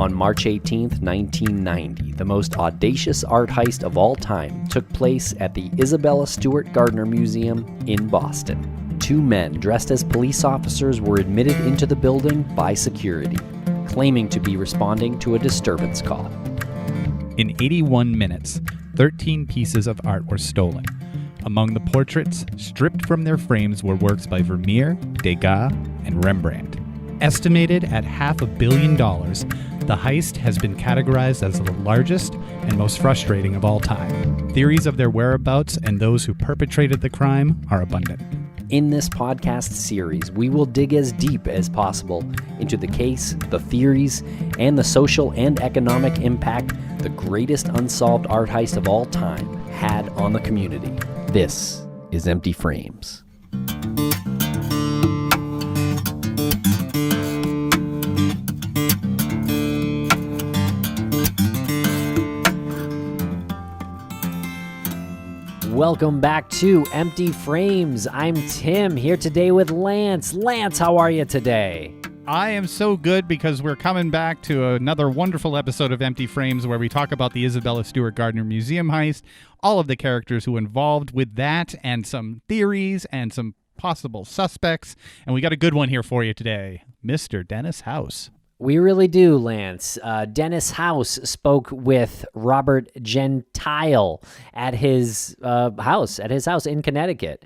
On March 18th, 1990, the most audacious art heist of all time took place at the Isabella Stewart Gardner Museum in Boston. Two men dressed as police officers were admitted into the building by security, claiming to be responding to a disturbance call. In 81 minutes, 13 pieces of art were stolen. Among the portraits, stripped from their frames, were works by Vermeer, Degas, and Rembrandt. Estimated at $500 million, the heist has been categorized as the largest and most frustrating of all time. Theories of their whereabouts and those who perpetrated the crime are abundant. In this podcast series, we will dig as deep as possible into the case, the theories, and the social and economic impact the greatest unsolved art heist of all time had on the community. This is Empty Frames. Welcome back to Empty Frames. I'm Tim, here today with Lance. Lance, how are you today? I am so good because we're coming back to another wonderful episode of Empty Frames where we talk about the Isabella Stewart Gardner Museum heist, all of the characters who involved with that, and some theories and some possible suspects. And we got a good one here for you today, Mr. Dennis House. We really do, Lance. Dennis House spoke with Robert Gentile at his house in Connecticut.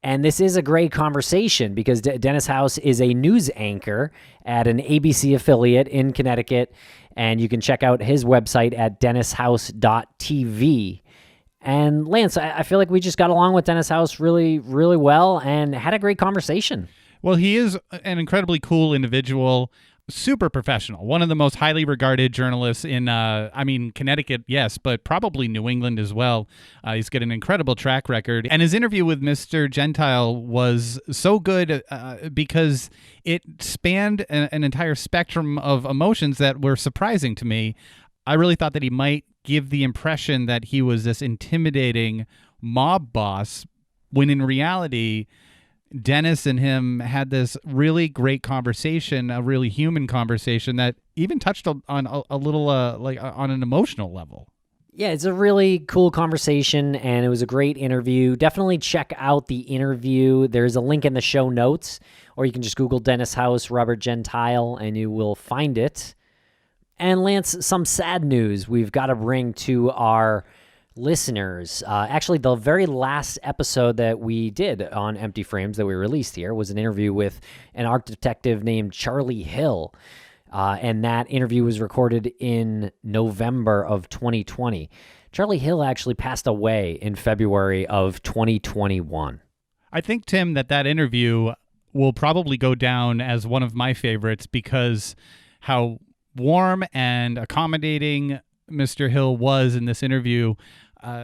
And this is a great conversation because Dennis House is a news anchor at an ABC affiliate in Connecticut, and you can check out his website at dennishouse.tv. And Lance, I feel like we just got along with Dennis House really, really well and had a great conversation. Well, he is an incredibly cool individual. Super professional, one of the most highly regarded journalists in, Connecticut, yes, but probably New England as well. He's got an incredible track record. And his interview with Mr. Gentile was so good because it spanned an entire spectrum of emotions that were surprising to me. I really thought that he might give the impression that he was this intimidating mob boss, when in reality, Dennis and him had this really great conversation, a really human conversation that even touched on a little on an emotional level. Yeah, it's a really cool conversation, and it was a great interview. Definitely check out the interview. There's a link in the show notes, or you can just Google Dennis House, Robert Gentile, and you will find it. And Lance, some sad news we've got to bring to our listeners. Actually, the very last episode that we did on Empty Frames that we released here was an interview with an art detective named Charlie Hill. And that interview was recorded in November of 2020. Charlie Hill actually passed away in February of 2021. I think, Tim, that interview will probably go down as one of my favorites because how warm and accommodating Mr. Hill was in this interview.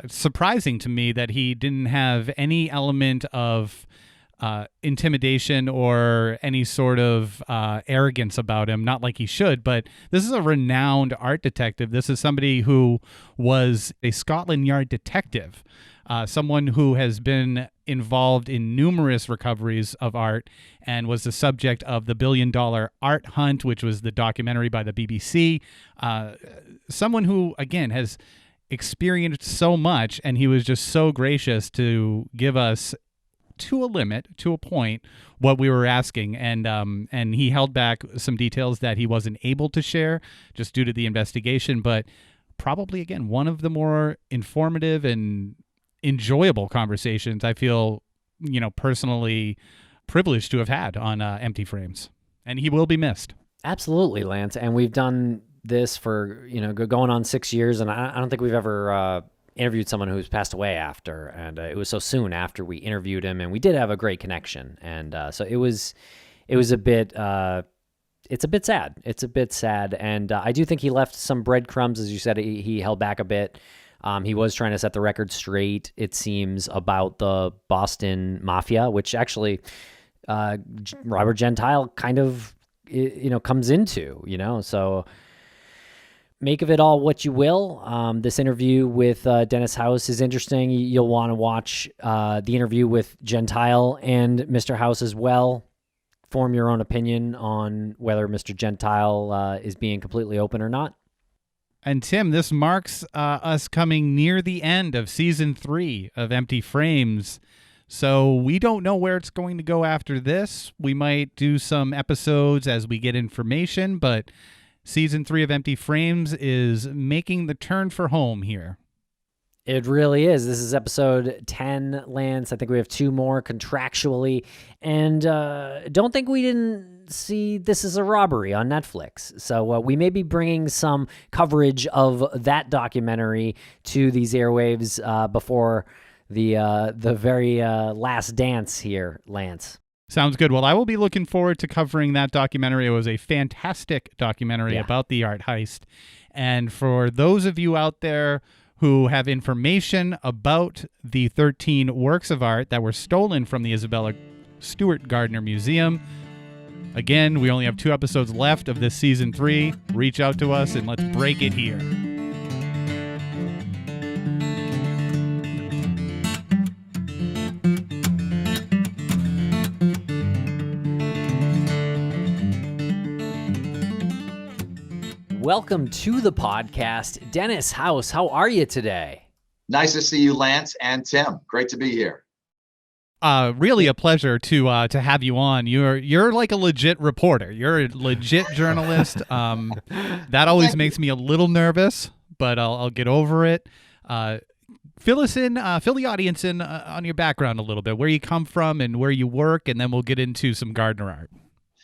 Surprising to me that he didn't have any element of intimidation or any sort of arrogance about him, not like he should, but this is a renowned art detective. This is somebody who was a Scotland Yard detective, someone who has been involved in numerous recoveries of art and was the subject of the $1 billion art hunt, which was the documentary by the BBC. Someone who, again, has experienced so much, and he was just so gracious to give us, to a limit, to a point, what we were asking, and he held back some details that he wasn't able to share just due to the investigation, but probably, again, one of the more informative and enjoyable conversations I feel, personally privileged to have had on Empty Frames, and he will be missed. Absolutely, Lance, and we've done this for, going on 6 years, and I don't think we've ever interviewed someone who's passed away after, and it was so soon after we interviewed him, and we did have a great connection, and so it was a bit, it's a bit sad. It's a bit sad, and I do think he left some breadcrumbs, as you said. He held back a bit. He was trying to set the record straight, it seems, about the Boston Mafia, which actually Robert Gentile kind of, comes into, so make of it all what you will. This interview with Dennis House is interesting. You'll want to watch the interview with Gentile and Mr. House as well. form your own opinion on whether Mr. Gentile is being completely open or not. And Tim, this marks us coming near the end of season 3 of Empty Frames. So we don't know where it's going to go after this. We might do some episodes as we get information, but season 3 of Empty Frames is making the turn for home here. It really is. This is episode 10, Lance. I think we have 2 more contractually. And don't think we didn't see This Is a Robbery on Netflix. So we may be bringing some coverage of that documentary to these airwaves before the very last dance here, Lance. Sounds good. Well, I will be looking forward to covering that documentary. It was a fantastic documentary about the art heist. And for those of you out there who have information about the 13 works of art that were stolen from the Isabella Stewart Gardner Museum, again, we only have 2 episodes left of this season 3. Reach out to us and let's break it here. Welcome to the podcast. Dennis House, how are you today? Nice to see you, Lance and Tim. Great to be here. Really a pleasure to have you on. You're like a legit reporter. You're a legit journalist. That always makes me a little nervous, but I'll get over it. Fill the audience in on your background a little bit, where you come from and where you work, and then we'll get into some Gardner art.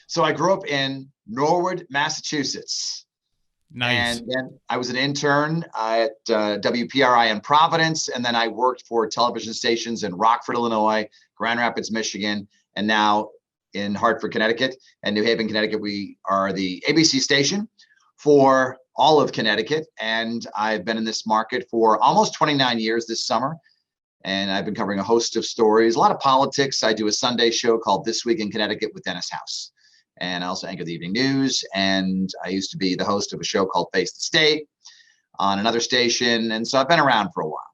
So I grew up in Norwood, Massachusetts. Nice. And then I was an intern at WPRI in Providence, and then I worked for television stations in Rockford, Illinois, Grand Rapids, Michigan, and now in Hartford, Connecticut, and New Haven, Connecticut. We are the ABC station for all of Connecticut, and I've been in this market for almost 29 years this summer, and I've been covering a host of stories, a lot of politics. I do a Sunday show called This Week in Connecticut with Dennis House. And I also anchor the evening news. And I used to be the host of a show called Face the State on another station. And so I've been around for a while.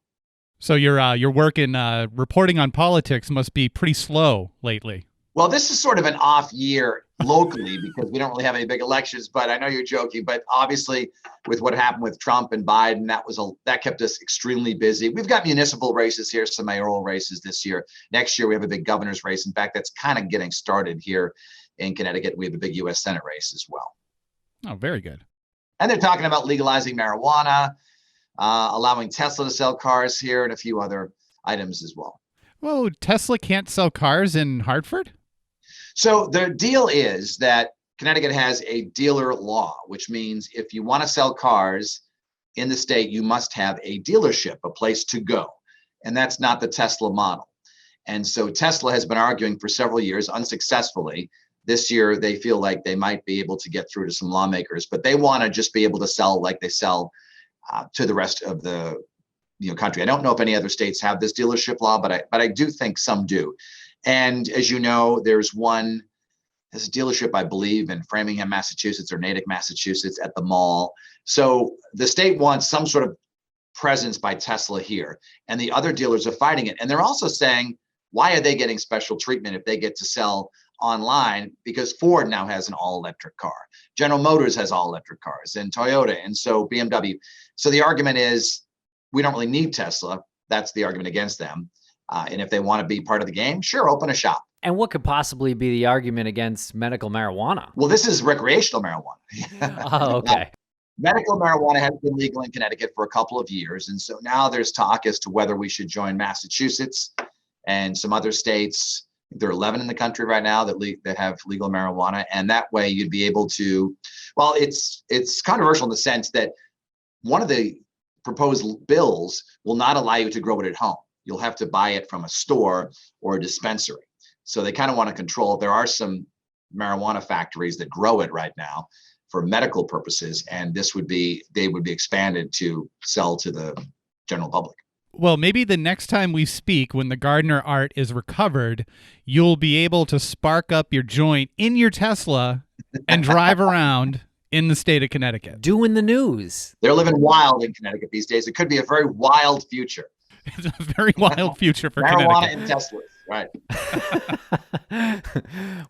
So your work in reporting on politics must be pretty slow lately. Well, this is sort of an off year locally because we don't really have any big elections. But I know you're joking. But obviously, with what happened with Trump and Biden, that kept us extremely busy. We've got municipal races here, some mayoral races this year. Next year, we have a big governor's race. In fact, that's kind of getting started here in Connecticut. We have a big U.S. Senate race as well. Oh, very good. And they're talking about legalizing marijuana, allowing Tesla to sell cars here, and a few other items as well. Whoa, Tesla can't sell cars in Hartford? So the deal is that Connecticut has a dealer law, which means if you want to sell cars in the state, you must have a dealership, a place to go. And that's not the Tesla model. And so Tesla has been arguing for several years unsuccessfully. This year, they feel like they might be able to get through to some lawmakers, but they want to just be able to sell like they sell to the rest of the country. I don't know if any other states have this dealership law, but I do think some do. And as you know, there's this dealership, I believe, in Framingham, Massachusetts, or Natick, Massachusetts, at the mall. So the state wants some sort of presence by Tesla here, and the other dealers are fighting it. And they're also saying, why are they getting special treatment if they get to sell online? Because Ford now has an all-electric car. General Motors has all-electric cars, and Toyota, and so BMW. So the argument is, we don't really need Tesla. That's the argument against them. And if they want to be part of the game, sure, open a shop. And what could possibly be the argument against medical marijuana? Well, this is recreational marijuana. Oh, okay. Medical marijuana has been legal in Connecticut for a couple of years. And so now there's talk as to whether we should join Massachusetts and some other states. There are 11 in the country right now that have legal marijuana. And that way you'd be able to, well, it's controversial in the sense that one of the proposed bills will not allow you to grow it at home. You'll have to buy it from a store or a dispensary. So they kind of want to control. There are some marijuana factories that grow it right now for medical purposes, and they would be expanded to sell to the general public. Well, maybe the next time we speak, when the Gardner art is recovered, you'll be able to spark up your joint in your Tesla and drive around in the state of Connecticut. Doing the news. They're living wild in Connecticut these days. It could be a very wild future. It's a very wild future for marijuana Connecticut. and Teslas. Right.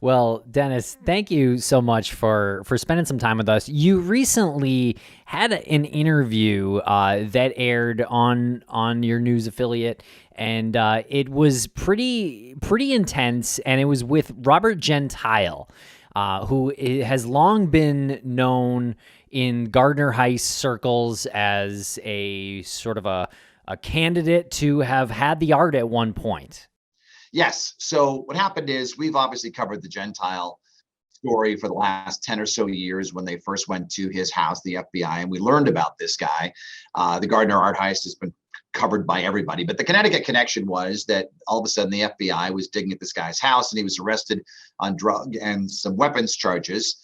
Well, Dennis, thank you so much for spending some time with us. You recently had an interview that aired on your news affiliate, and it was pretty intense, and it was with Robert Gentile, who has long been known in Gardner heist circles as a sort of a candidate to have had the art at one point. Yes. So what happened is we've obviously covered the Gentile story for the last 10 or so years when they first went to his house, the FBI, and we learned about this guy. The Gardner art heist has been covered by everybody. But the Connecticut connection was that all of a sudden the FBI was digging at this guy's house and he was arrested on drug and some weapons charges.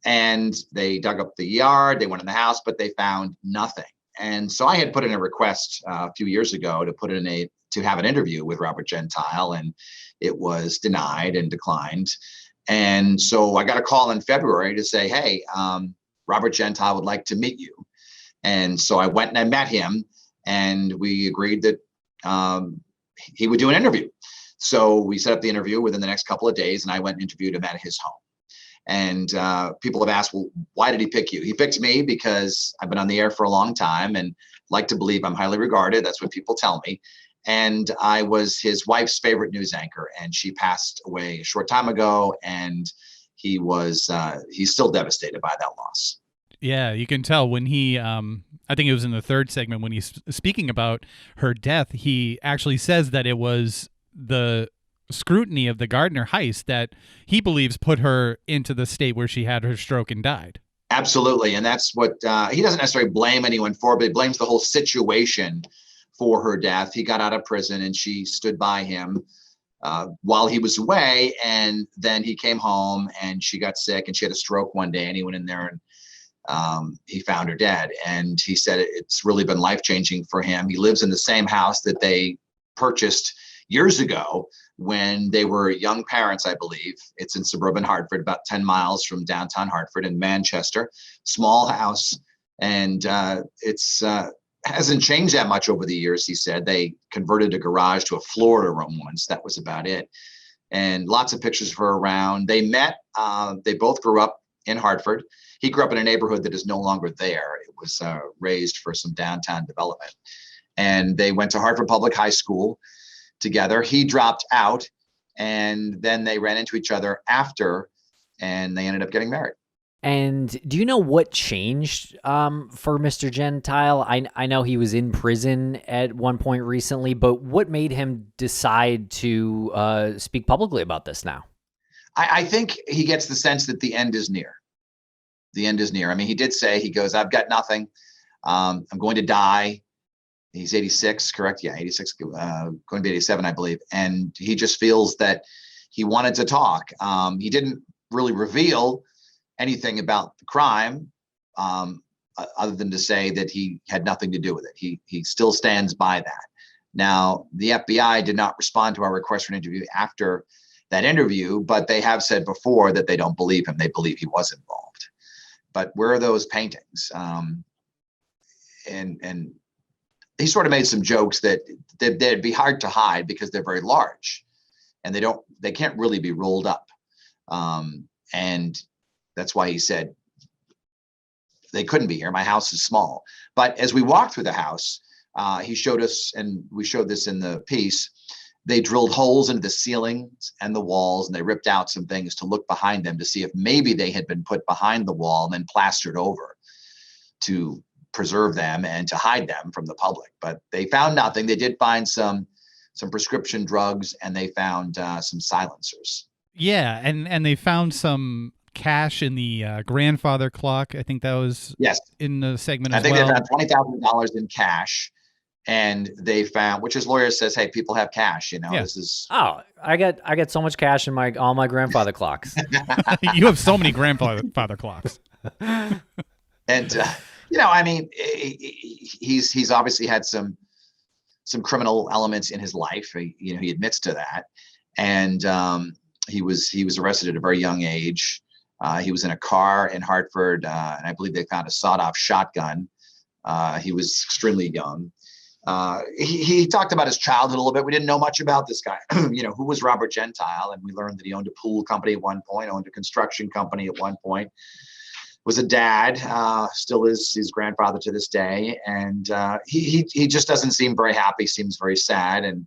And they dug up the yard, they went in the house, but they found nothing. And so I had put in a request a few years ago to have an interview with Robert Gentile, and it was denied and declined. And so I got a call in February to say, hey, Robert Gentile would like to meet you. And so I went and I met him, and we agreed that he would do an interview. So we set up the interview within the next couple of days, and I went and interviewed him at his home. And people have asked, well, why did he pick you? He picked me because I've been on the air for a long time and like to believe I'm highly regarded. That's what people tell me. And I was his wife's favorite news anchor, and she passed away a short time ago. And he's still devastated by that loss. Yeah, you can tell when he, I think it was in the third segment when he's speaking about her death, he actually says that it was the scrutiny of the Gardner heist that he believes put her into the state where she had her stroke and died. Absolutely. And that's what he doesn't necessarily blame anyone for, but he blames the whole situation for her death. He got out of prison and she stood by him while he was away. And then he came home and she got sick and she had a stroke one day, and he went in there and he found her dead. And he said it's really been life-changing for him. He lives in the same house that they purchased years ago when they were young parents, I believe. It's in suburban Hartford, about 10 miles from downtown Hartford in Manchester. Small house. And it's hasn't changed that much over the years, he said. They converted a garage to a Florida room once. That was about it. And lots of pictures of her around. They met. They both grew up in Hartford. He grew up in a neighborhood that is no longer there. It was raised for some downtown development. And they went to Hartford Public High School together. He dropped out, and then they ran into each other after, and they ended up getting married. And do you know what changed for Mr. Gentile? I know he was in prison at one point recently, but what made him decide to speak publicly about this now? I think he gets the sense that the end is near. The end is near. I mean, he did say, he goes, I've got nothing. I'm going to die. He's 86, correct? Yeah, 86, going to be 87, I believe. And he just feels that he wanted to talk. He didn't really reveal anything about the crime, other than to say that he had nothing to do with it. He still stands by that. Now, the FBI did not respond to our request for an interview after that interview, but they have said before that they don't believe him. They believe he was involved. But where are those paintings? And he sort of made some jokes that they'd be hard to hide because they're very large, and they can't really be rolled up. And that's why he said they couldn't be here. My house is small. But as we walked through the house, he showed us, and we showed this in the piece, they drilled holes into the ceilings and the walls, and they ripped out some things to look behind them to see if maybe they had been put behind the wall and then plastered over to preserve them and to hide them from the public. But they found nothing. They did find some prescription drugs, and they found some silencers. Yeah, and they found some cash in the grandfather clock. I think that was in the segment as well. I think they found $20,000 in cash, and they found, which his lawyer says, hey, people have cash, this is. Oh, I get so much cash in all my grandfather clocks. You have so many grandfather clocks. And I mean, he's obviously had some criminal elements in his life. He admits to that, and he was arrested at a very young age. He was in a car in Hartford, and I believe they found a sawed-off shotgun. He was extremely young. He talked about his childhood a little bit. We didn't know much about this guy. Who was Robert Gentile? And we learned that he owned a pool company at one point, owned a construction company at one point, was a dad, still is his grandfather to this day. And he just doesn't seem very happy, seems very sad. And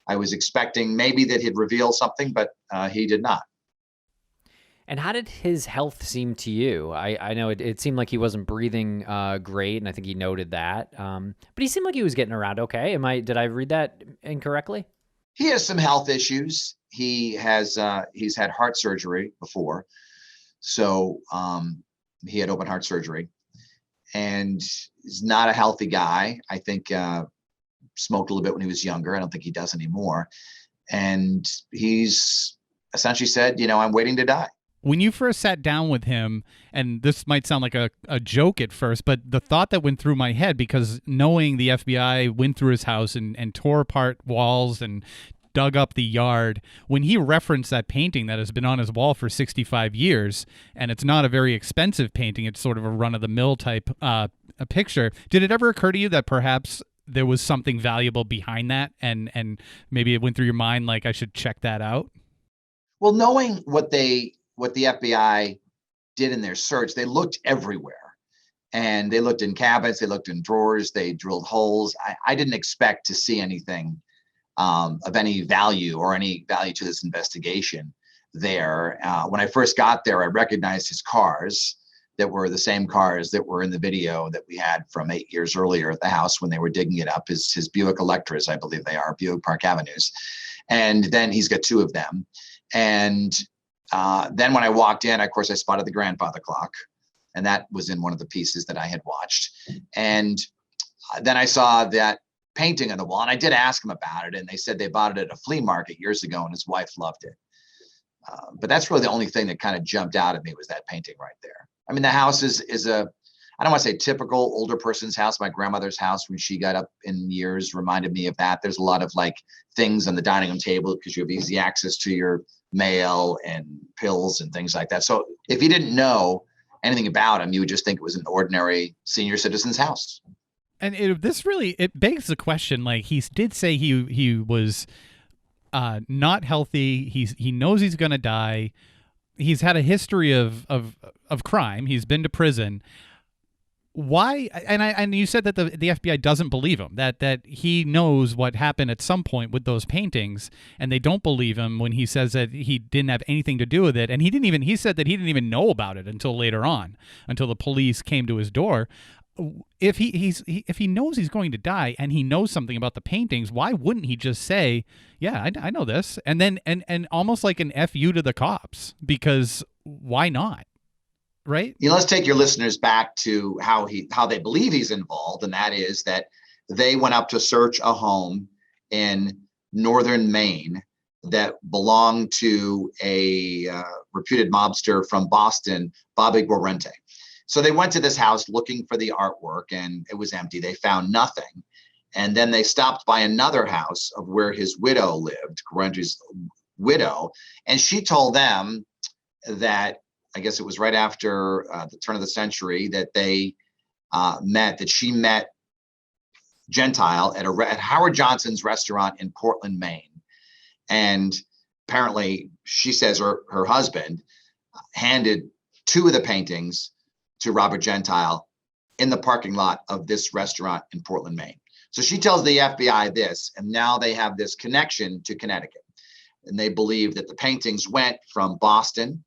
I was expecting maybe that he'd reveal something, but he did not. And how did his health seem to you? I know it seemed like he wasn't breathing great, and I think he noted that. But he seemed like he was getting around okay. Did I read that incorrectly? He has some health issues. He's had heart surgery before. So he had open heart surgery. And he's not a healthy guy. I think smoked a little bit when he was younger. I don't think he does anymore. And he's essentially said, I'm waiting to die. When you first sat down with him, and this might sound like a joke at first, but the thought that went through my head, because knowing the FBI went through his house and tore apart walls and dug up the yard, when he referenced that painting that has been on his wall for 65 years, and it's not a very expensive painting, it's sort of a run-of-the-mill type a picture, did it ever occur to you that perhaps there was something valuable behind that, and maybe it went through your mind like I should check that out? Well, knowing what the FBI did in their search, they looked everywhere. And they looked in cabinets, they looked in drawers, they drilled holes. I didn't expect to see anything of any value or any value to this investigation there. When I first got there, I recognized his cars that were the same cars that were in the video that we had from 8 years earlier at the house when they were digging it up, his Buick Electras, I believe they are, Buick Park Avenues. And then he's got two of them. And then when I walked in, of course, I spotted the grandfather clock, and that was in one of the pieces that I had watched. And then I saw that painting on the wall, and I did ask him about it, and they said they bought it at a flea market years ago, and his wife loved it. But that's really the only thing that kind of jumped out at me was that painting right there. I mean, the house is I don't want to say typical older person's house. My grandmother's house, when she got up in years, reminded me of that. There's a lot of like things on the dining room table because you have easy access to your mail and pills and things like that. So if you didn't know anything about him, you would just think it was an ordinary senior citizen's house. And it begs the question. Like, he did say he was not healthy. He knows he's going to die. He's had a history of crime. He's been to prison. Why? And you said that the FBI doesn't believe him, that he knows what happened at some point with those paintings, and they don't believe him when he says that he didn't have anything to do with it. And he said that he didn't even know about it until later on, until the police came to his door. If he knows he's going to die and he knows something about the paintings, why wouldn't he just say, yeah, I know this, and then and almost like an FU to the cops? Because why not? Right? Let's take your listeners back to how they believe he's involved, and that is that they went up to search a home in northern Maine that belonged to a reputed mobster from Boston, Bobby Guarente. So they went to this house looking for the artwork, and it was empty. They found nothing. And then they stopped by another house of where his widow lived, Guarente's widow, and she told them that, I guess it was right after the turn of the century, that she met Gentile at Howard Johnson's restaurant in Portland, Maine. And apparently she says her husband handed two of the paintings to Robert Gentile in the parking lot of this restaurant in Portland, Maine. So she tells the FBI this, and now they have this connection to Connecticut. And they believe that the paintings went from Boston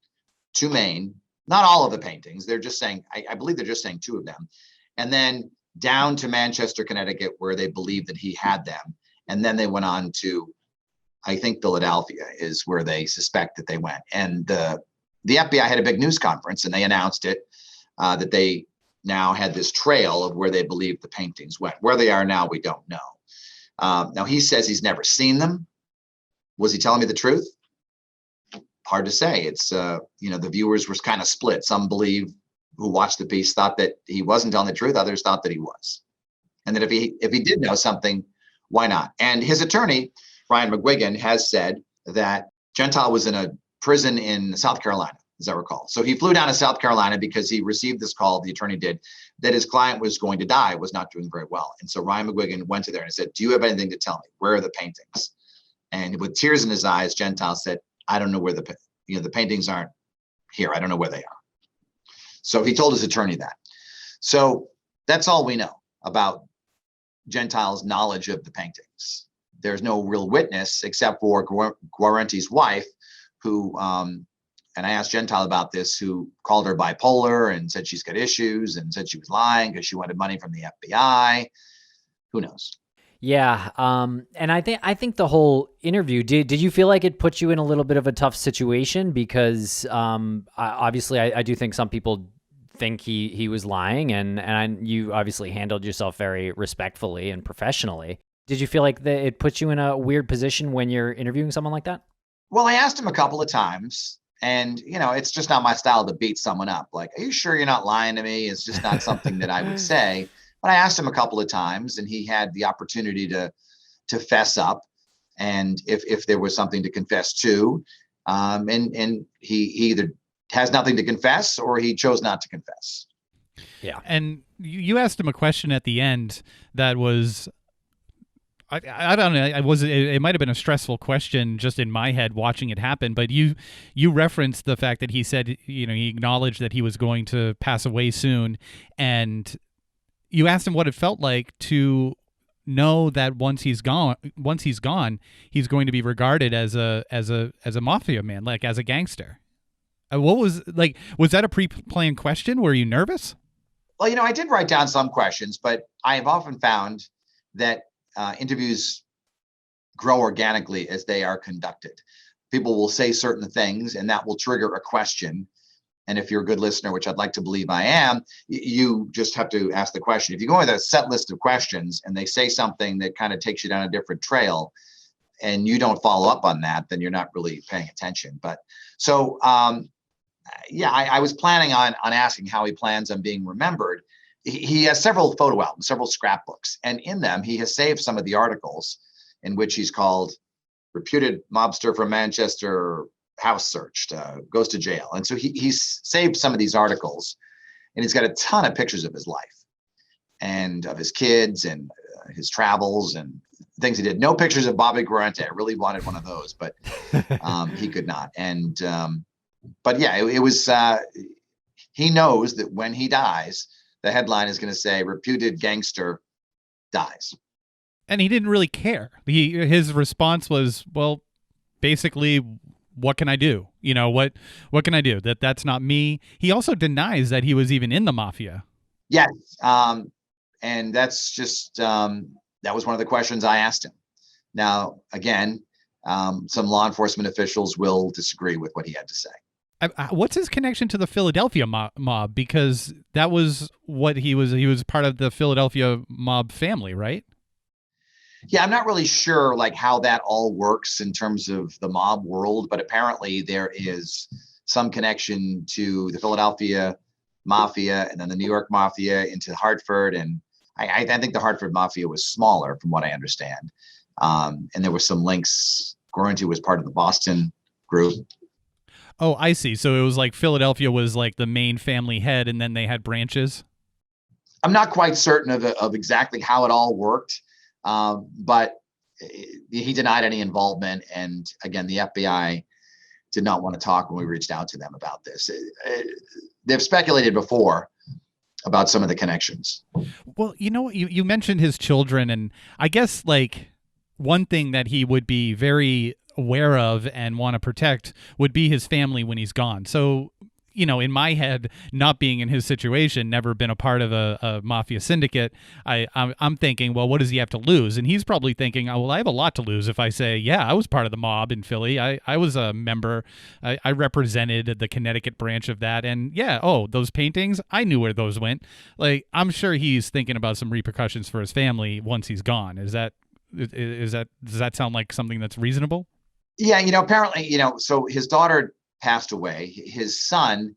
to Maine, not all of the paintings. They're just saying, I believe they're just saying two of them. And then down to Manchester, Connecticut, where they believe that he had them. And then they went on to, I think, Philadelphia is where they suspect that they went. And the FBI had a big news conference, and they announced it, that they now had this trail of where they believe the paintings went. Where they are now, we don't know. Now, he says he's never seen them. Was he telling me the truth? Hard to say. It's, the viewers were kind of split. Some who watched the piece thought that he wasn't telling the truth. Others thought that he was. And that if he did know something, why not? And his attorney, Brian McGuigan, has said that Gentile was in a prison in South Carolina. as I recall. So he flew down to South Carolina because he received this call, the attorney did, that his client was going to die, was not doing very well. And so Ryan McGuigan went to there and said, do you have anything to tell me? Where are the paintings? And with tears in his eyes, Gentile said, I don't know where the paintings aren't here. I don't know where they are. So he told his attorney that. So that's all we know about Gentile's knowledge of the paintings. There's no real witness except for Guarenti's wife, who, and I asked Gentile about this, who called her bipolar and said she's got issues and said she was lying because she wanted money from the FBI. Who knows? Yeah, and I think the whole interview, did you feel like it put you in a little bit of a tough situation? Because obviously I do think some people think he was lying, and you obviously handled yourself very respectfully and professionally. Did you feel like that it puts you in a weird position when you're interviewing someone like that? Well, I asked him a couple of times, and it's just not my style to beat someone up. Like, are you sure you're not lying to me? It's just not something that I would say. But I asked him a couple of times, and he had the opportunity to fess up, and if there was something to confess to, and he either has nothing to confess or he chose not to confess. Yeah. And you asked him a question at the end that was, I don't know, it might have been a stressful question just in my head watching it happen, but you referenced the fact that he said, he acknowledged that he was going to pass away soon, and you asked him what it felt like to know that once he's gone, he's going to be regarded as a mafia man, like as a gangster. What was that a pre-planned question? Were you nervous? Well, I did write down some questions, but I have often found that interviews grow organically as they are conducted. People will say certain things, and that will trigger a question. And if you're a good listener, which I'd like to believe I am, you just have to ask the question. If you go with a set list of questions and they say something that kind of takes you down a different trail and you don't follow up on that, then you're not really paying attention. But so, I was planning on asking how he plans on being remembered. He has several photo albums, several scrapbooks, and in them he has saved some of the articles in which he's called reputed mobster from Manchester, house searched, goes to jail. And so he's saved some of these articles, and he's got a ton of pictures of his life and of his kids and his travels and things he did. No pictures of Bobby Guarenti. I really wanted one of those, but he could not. And but yeah, it was he knows that when he dies, the headline is going to say reputed gangster dies. And he didn't really care. His response was, well, basically, what can I do? What can I do? That's not me. He also denies that he was even in the mafia. Yes. And that's just, that was one of the questions I asked him. Now, again, some law enforcement officials will disagree with what he had to say. What's his connection to the Philadelphia mob? Because that was what he was. He was part of the Philadelphia mob family, right? Yeah, I'm not really sure how that all works in terms of the mob world, but apparently there is some connection to the Philadelphia mafia and then the New York mafia into Hartford. And I think the Hartford mafia was smaller from what I understand. And there were some links. Guarenti was part of the Boston group. Oh, I see. So it was like Philadelphia was like the main family head, and then they had branches? I'm not quite certain of exactly how it all worked. But he denied any involvement. And again, the FBI did not want to talk when we reached out to them about this. They've speculated before about some of the connections. Well, you mentioned his children, and I guess one thing that he would be very aware of and want to protect would be his family when he's gone. So, in my head, not being in his situation, never been a part of a mafia syndicate, I'm thinking, well, what does he have to lose? And he's probably thinking, oh, well, I have a lot to lose if I say, yeah, I was part of the mob in Philly. I was a member. I represented the Connecticut branch of that. And yeah, those paintings, I knew where those went. I'm sure he's thinking about some repercussions for his family once he's gone. Does that sound like something that's reasonable? Yeah, apparently, so his daughter passed away. His son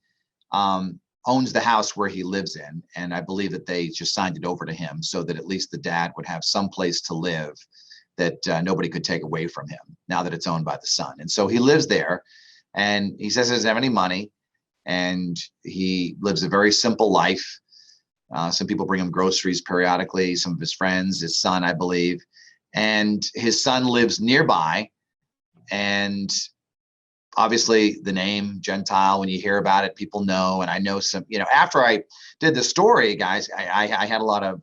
owns the house where he lives in, and I believe that they just signed it over to him so that at least the dad would have some place to live that nobody could take away from him now that it's owned by the son. And so he lives there, and he says he doesn't have any money. and he lives a very simple life. Some people bring him groceries periodically, some of his friends, his son, I believe, and his son lives nearby. And obviously the name Gentile, when you hear about it, people know. And I know some, after I did the story, guys, I had a lot of,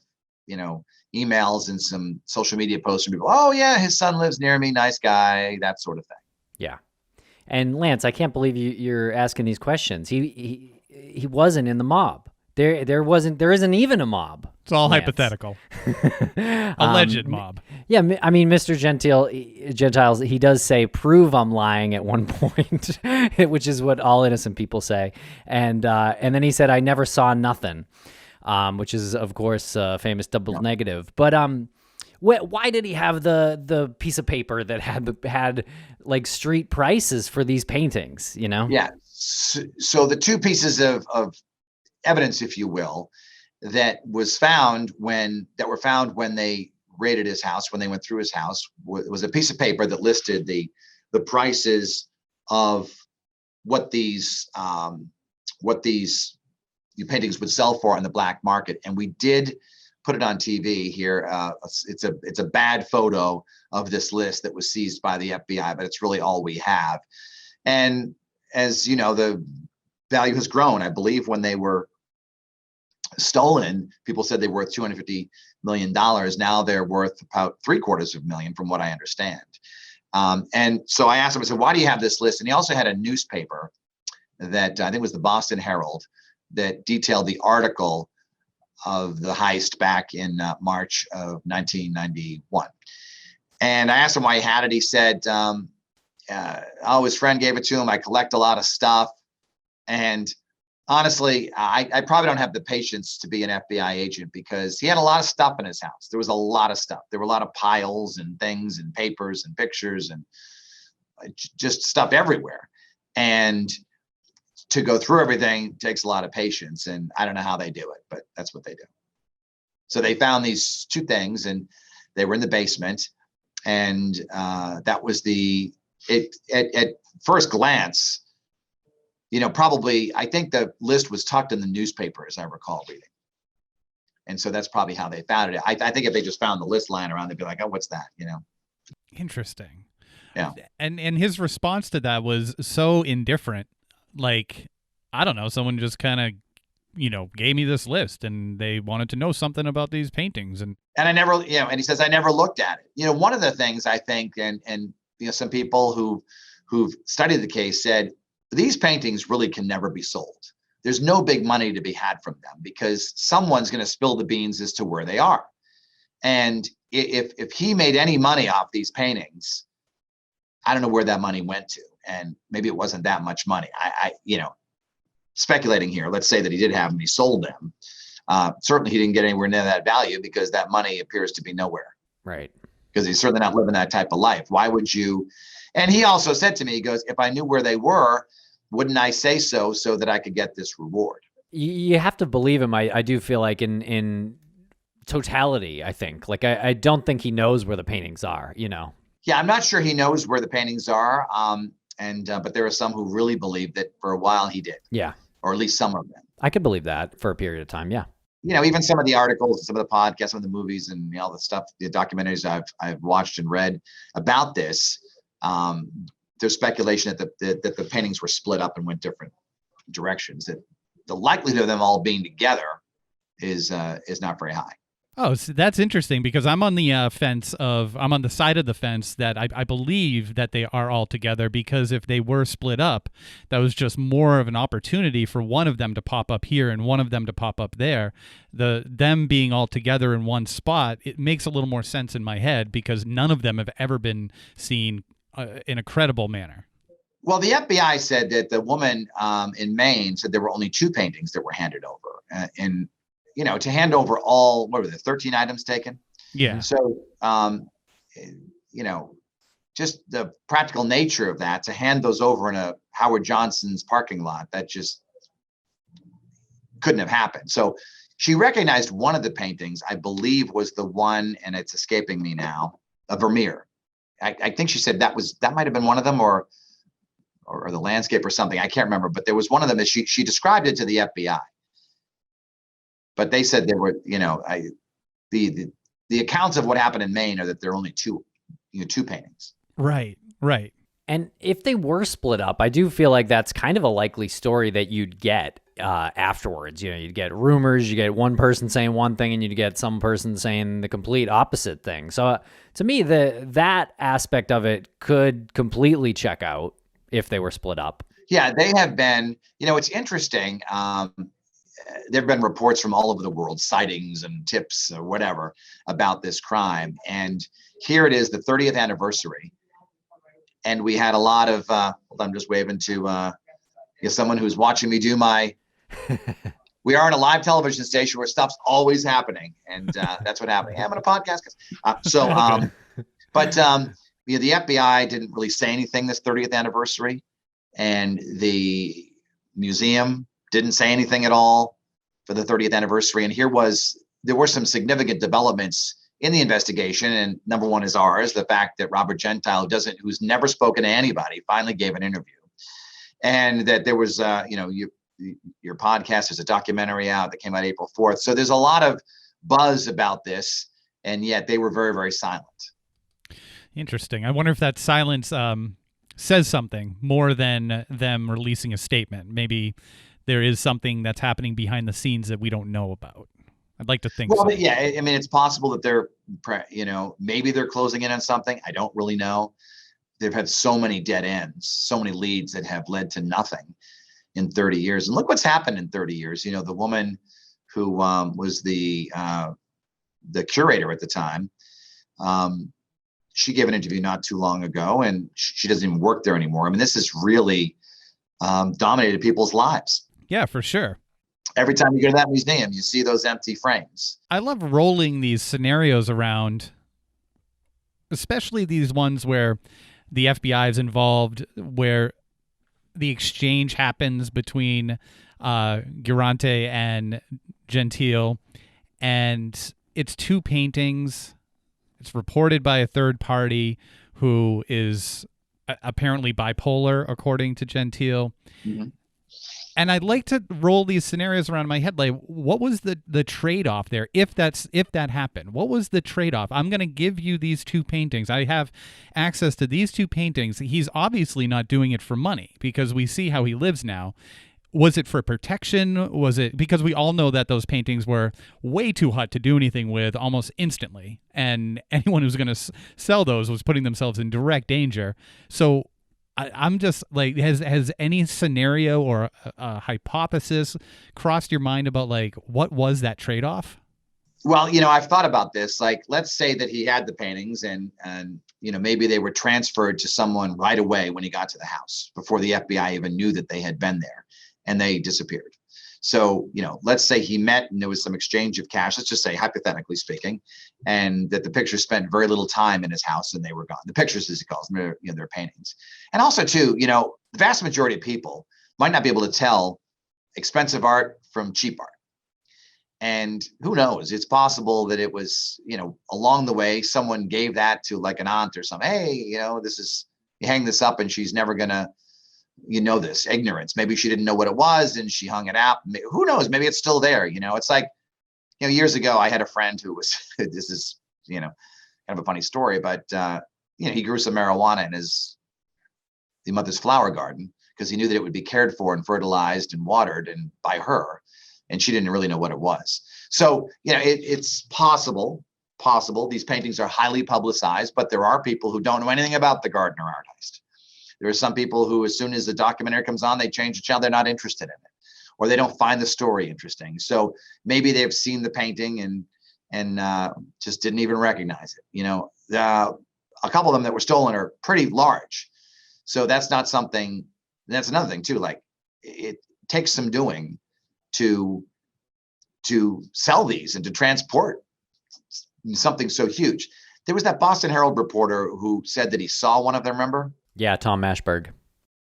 emails and some social media posts from people. Oh yeah, his son lives near me. Nice guy, that sort of thing. Yeah. And Lance, I can't believe you're asking these questions. He wasn't in the mob. There isn't even a mob. It's all Lance. Hypothetical. Alleged mob. Yeah, I mean, Mr. Gentiles, he does say, "Prove I'm lying" at one point, which is what all innocent people say. And then he said, "I never saw nothing," which is, of course, a famous double negative. But why did he have the piece of paper that had like street prices for these paintings? Yeah. So the two pieces of evidence, if you will, that were found when they raided his house, when they went through his house, was a piece of paper that listed the prices of what these paintings would sell for on the black market. And we did put it on TV here. It's a bad photo of this list that was seized by the FBI, but it's really all we have. And as you know, the value has grown. I believe when they were stolen, people said they were worth $250 million. Now they're worth about $750,000, from what I understand. And so I asked him, I said, why do you have this list? And he also had a newspaper that I think was the Boston Herald that detailed the article of the heist back in March of 1991. And I asked him why he had it. He said, his friend gave it to him. I collect a lot of stuff. And honestly, I probably don't have the patience to be an FBI agent, because he had a lot of stuff in his house. There was a lot of stuff. There were a lot of piles and things and papers and pictures and just stuff everywhere. And to go through everything takes a lot of patience. And I don't know how they do it, but that's what they do. So they found these two things, and they were in the basement. And that was at first glance, probably, I think the list was tucked in the newspaper, as I recall reading. And so that's probably how they found it. I think if they just found the list lying around, they'd be like, oh, what's that? Interesting. Yeah. And his response to that was so indifferent. Like, I don't know, someone just kind of, gave me this list and they wanted to know something about these paintings. And I never, and he says, I never looked at it. One of the things I think, and some people who've studied the case said, these paintings really can never be sold. There's no big money to be had from them, because someone's going to spill the beans as to where they are. And if he made any money off these paintings, I don't know where that money went to. And maybe it wasn't that much money. I speculating here, let's say that he did have them, he sold them. Certainly he didn't get anywhere near that value, because that money appears to be nowhere. Right. Because he's certainly not living that type of life. Why would you? And he also said to me, he goes, if I knew where they were, wouldn't I say so that I could get this reward? You have to believe him. I do feel like in totality, I think. Like, I don't think he knows where the paintings are, Yeah, I'm not sure he knows where the paintings are. But there are some who really believe that for a while he did. Yeah. Or at least some of them. I could believe that for a period of time. Yeah. Even some of the articles, some of the podcasts, some of the movies, and all the stuff, the documentaries I've watched and read about this. There's speculation that the paintings were split up and went different directions. That the likelihood of them all being together is not very high. Oh, so that's interesting, because I'm on the I'm on the side of the fence that I believe that they are all together, because if they were split up, that was just more of an opportunity for one of them to pop up here and one of them to pop up there. Them being all together in one spot, it makes a little more sense in my head, because none of them have ever been seen in a credible manner. Well, the FBI said that the woman in Maine said there were only 2 paintings that were handed over, and to hand over all, what were there, 13 items taken? Yeah. So, just the practical nature of that, to hand those over in a Howard Johnson's parking lot, that just couldn't have happened. So she recognized one of the paintings, I believe was the one, and it's escaping me now, a Vermeer. I think she said that might've been one of them, or or the landscape or something. I can't remember, but there was one of them that she described it to the FBI. But they said there were, the accounts of what happened in Maine are that there are only two paintings. Right. And if they were split up, I do feel like that's kind of a likely story that you'd get afterwards. You'd get rumors, you get one person saying one thing, and you'd get some person saying the complete opposite thing. So to me, that aspect of it could completely check out if they were split up. Yeah, they have been, it's interesting. There have been reports from all over the world, sightings and tips or whatever about this crime. And here it is, the 30th anniversary. And we had a lot of, I'm just waving to someone who's watching me do we are in a live television station where stuff's always happening. And that's what happened. Yeah, I'm on a podcast. But the FBI didn't really say anything this 30th anniversary. And the museum didn't say anything at all for the 30th anniversary. And there were some significant developments in the investigation. And number one is ours, the fact that Robert Gentile who's never spoken to anybody, finally gave an interview. And that there was, your podcast is a documentary out that came out April 4th. So there's a lot of buzz about this, and yet they were very, very silent. Interesting. I wonder if that silence says something more than them releasing a statement. Maybe there is something that's happening behind the scenes that we don't know about. I'd like to think so. Yeah, I mean, it's possible that they're, maybe they're closing in on something. I don't really know. They've had so many dead ends, so many leads that have led to nothing in 30 years. And look what's happened in 30 years. The woman who was the curator at the time, she gave an interview not too long ago, and she doesn't even work there anymore. I mean, this has really dominated people's lives. Yeah, for sure. Every time you go to that museum, you see those empty frames. I love rolling these scenarios around, especially these ones where the FBI is involved, where the exchange happens between Gurante and Gentile, and it's two paintings. It's reported by a third party who is apparently bipolar, according to Gentile. Mm-hmm. And I'd like to roll these scenarios around in my head. Like, what was the trade-off there? If that happened, what was the trade-off? I'm going to give you these two paintings. I have access to these two paintings. He's obviously not doing it for money, because we see how he lives now. Was it for protection? Was it because we all know that those paintings were way too hot to do anything with almost instantly, and anyone who's going to sell those was putting themselves in direct danger. So I'm just like, has any scenario or a hypothesis crossed your mind about like what was that trade-off? Well, I've thought about this. Like, let's say that he had the paintings and maybe they were transferred to someone right away when he got to the house before the FBI even knew that they had been there, and they disappeared. So, let's say he met and there was some exchange of cash, let's just say hypothetically speaking, and that the pictures spent very little time in his house and they were gone. The pictures, as he calls them, they're paintings. And also too, the vast majority of people might not be able to tell expensive art from cheap art. And who knows, it's possible that it was, along the way, someone gave that to like an aunt or something. Hey, you hang this up and she's never gonna, this ignorance. Maybe she didn't know what it was and she hung it up. Who knows? Maybe it's still there. It's like, years ago, I had a friend who was, this is, kind of a funny story, but, he grew some marijuana in his mother's flower garden because he knew that it would be cared for and fertilized and watered and by her. And she didn't really know what it was. So, it's possible. These paintings are highly publicized, but there are people who don't know anything about the Gardner art heist. There are some people who, as soon as the documentary comes on, they change the channel. They're not interested in it, or they don't find the story interesting. So maybe they've seen the painting and just didn't even recognize it. A couple of them that were stolen are pretty large. So that's not something. That's another thing too. Like, it takes some doing to sell these and to transport something so huge. There was that Boston Herald reporter who said that he saw one of them. Remember? Yeah, Tom Mashberg.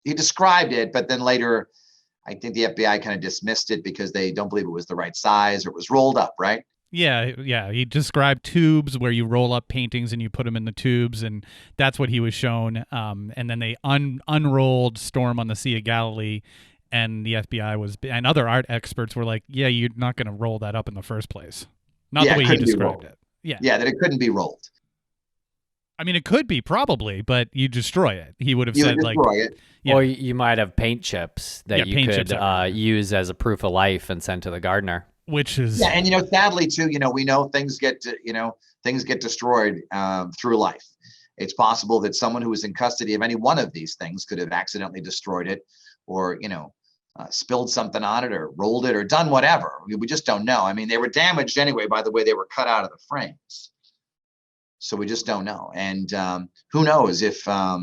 He described it, but then later, I think the FBI kind of dismissed it because they don't believe it was the right size or it was rolled up, right? Yeah. He described tubes where you roll up paintings and you put them in the tubes, and that's what he was shown. And then they unrolled Storm on the Sea of Galilee, and the FBI and other art experts were like, "Yeah, you're not going to roll that up in the first place." Not Yeah, the it way he couldn't be described rolled. it. Yeah. Yeah, that it couldn't be rolled. I mean, it could be probably, but you destroy it. He would have You would said like, destroy it. yeah, Or you might have paint chips that you paint could chips everywhere. use as a proof of life and send to the gardener. which is Yeah, and sadly too, we know things get destroyed through life. It's possible that someone who was in custody of any one of these things could have accidentally destroyed it, or spilled something on it, or rolled it, or done whatever. We just don't know. I mean, they were damaged anyway by the way they were cut out of the frames, so we just don't know. And who knows if I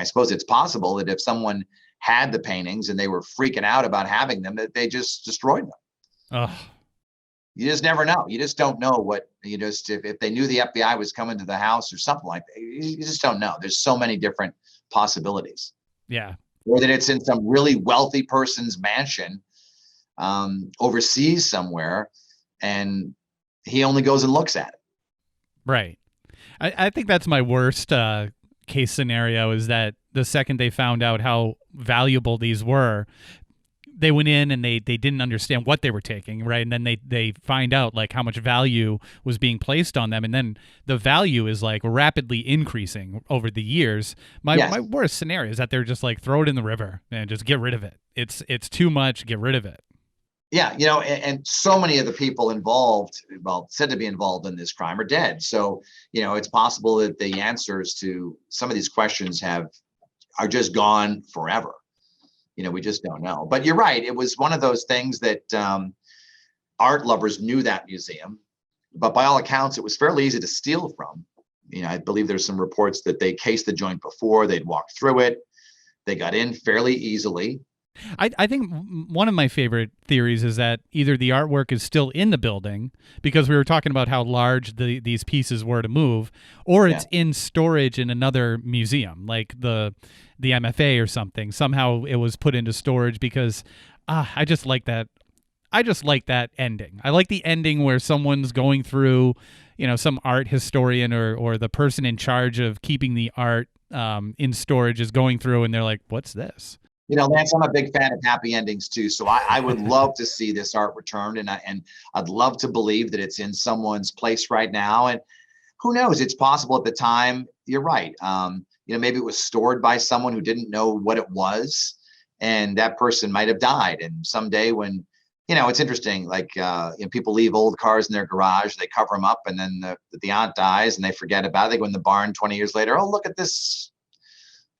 suppose it's possible that if someone had the paintings and they were freaking out about having them, that they just destroyed them. ugh. You just never know. You just don't know what if they knew the FBI was coming to the house or something like that. You just don't know. There's so many different possibilities. Yeah. Or that it's in some really wealthy person's mansion overseas somewhere, and he only goes and looks at it. Right. I think that's my worst case scenario, is that the second they found out how valuable these were, they went in and they didn't understand what they were taking, right? And then they find out like how much value was being placed on them, and then the value is like rapidly increasing over the years. My worst scenario is that they're just like, throw it in the river and just get rid of it. It's too much, get rid of it. Yeah, and so many of the people involved, said to be involved in this crime, are dead. So, it's possible that the answers to some of these questions are just gone forever. We just don't know. But you're right. It was one of those things that art lovers knew that museum, but by all accounts, it was fairly easy to steal from. I believe there's some reports that they cased the joint before, they'd walked through it. They got in fairly easily. I think one of my favorite theories is that either the artwork is still in the building, because we were talking about how large these pieces were to move, or it's in storage in another museum, like the MFA or something. Somehow it was put into storage because I just like that. I just like that ending. I like the ending where someone's going through, some art historian or the person in charge of keeping the art in storage is going through, and they're like, "What's this?" Lance, I'm a big fan of happy endings too. So I would love to see this art returned, and I'd love to believe that it's in someone's place right now. And who knows? It's possible at the time. You're right. Maybe it was stored by someone who didn't know what it was, and that person might have died. And someday when, it's interesting, like people leave old cars in their garage, they cover them up, and then the aunt dies and they forget about it. They go in the barn 20 years later. Oh, look at this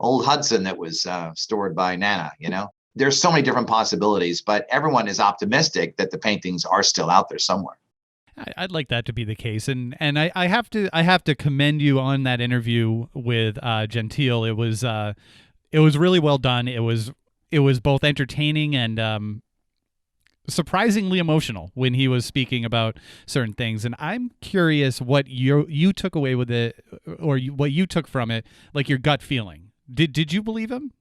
old Hudson that was stored by Nana. There's so many different possibilities, but everyone is optimistic that the paintings are still out there somewhere. I'd like that to be the case, and I have to commend you on that interview with Gentile. It was really well done. It was both entertaining and surprisingly emotional when he was speaking about certain things. And I'm curious what you took away with it, or what you took from it, like your gut feeling. Did you believe him?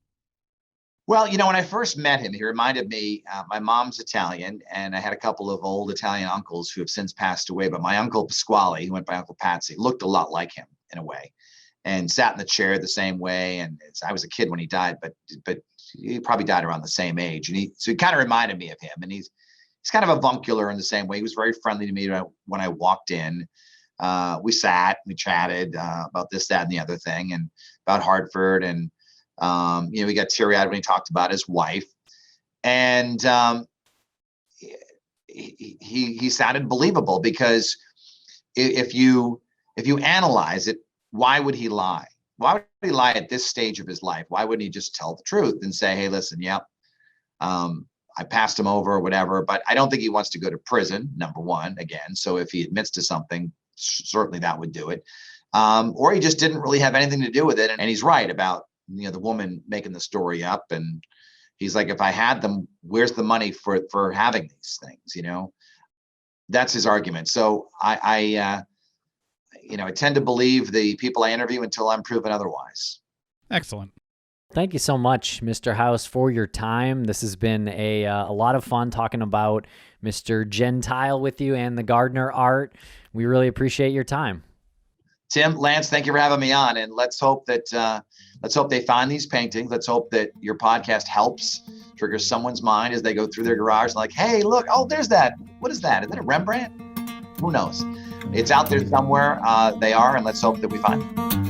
Well, when I first met him, he reminded me, my mom's Italian, and I had a couple of old Italian uncles who have since passed away. But my uncle Pasquale, who went by Uncle Patsy, looked a lot like him in a way, and sat in the chair the same way. And I was a kid when he died, but he probably died around the same age. And so he kind of reminded me of him. And he's kind of avuncular in the same way. He was very friendly to me when I walked in. We sat, we chatted about this, that, and the other thing, and about Hartford. And, he got teary-eyed when he talked about his wife. And he sounded believable, because if you analyze it, why would he lie? Why would he lie at this stage of his life? Why wouldn't he just tell the truth and say, hey, listen, I passed him over or whatever? But I don't think he wants to go to prison, number one, again. So if he admits to something, certainly that would do it. Or he just didn't really have anything to do with it. And he's right about, the woman making the story up. And he's like, if I had them, where's the money for having these things? That's his argument. So I tend to believe the people I interview until I'm proven otherwise. Excellent. Thank you so much, Mr. House, for your time. This has been a lot of fun talking about Mr. Gentile with you and the Gardner art. We really appreciate your time. Tim, Lance, thank you for having me on. And let's hope they find these paintings. Let's hope that your podcast helps trigger someone's mind as they go through their garage. Like, hey, look, oh, there's that. What is that? Is that a Rembrandt? Who knows? It's out there somewhere. They are, and let's hope that we find them.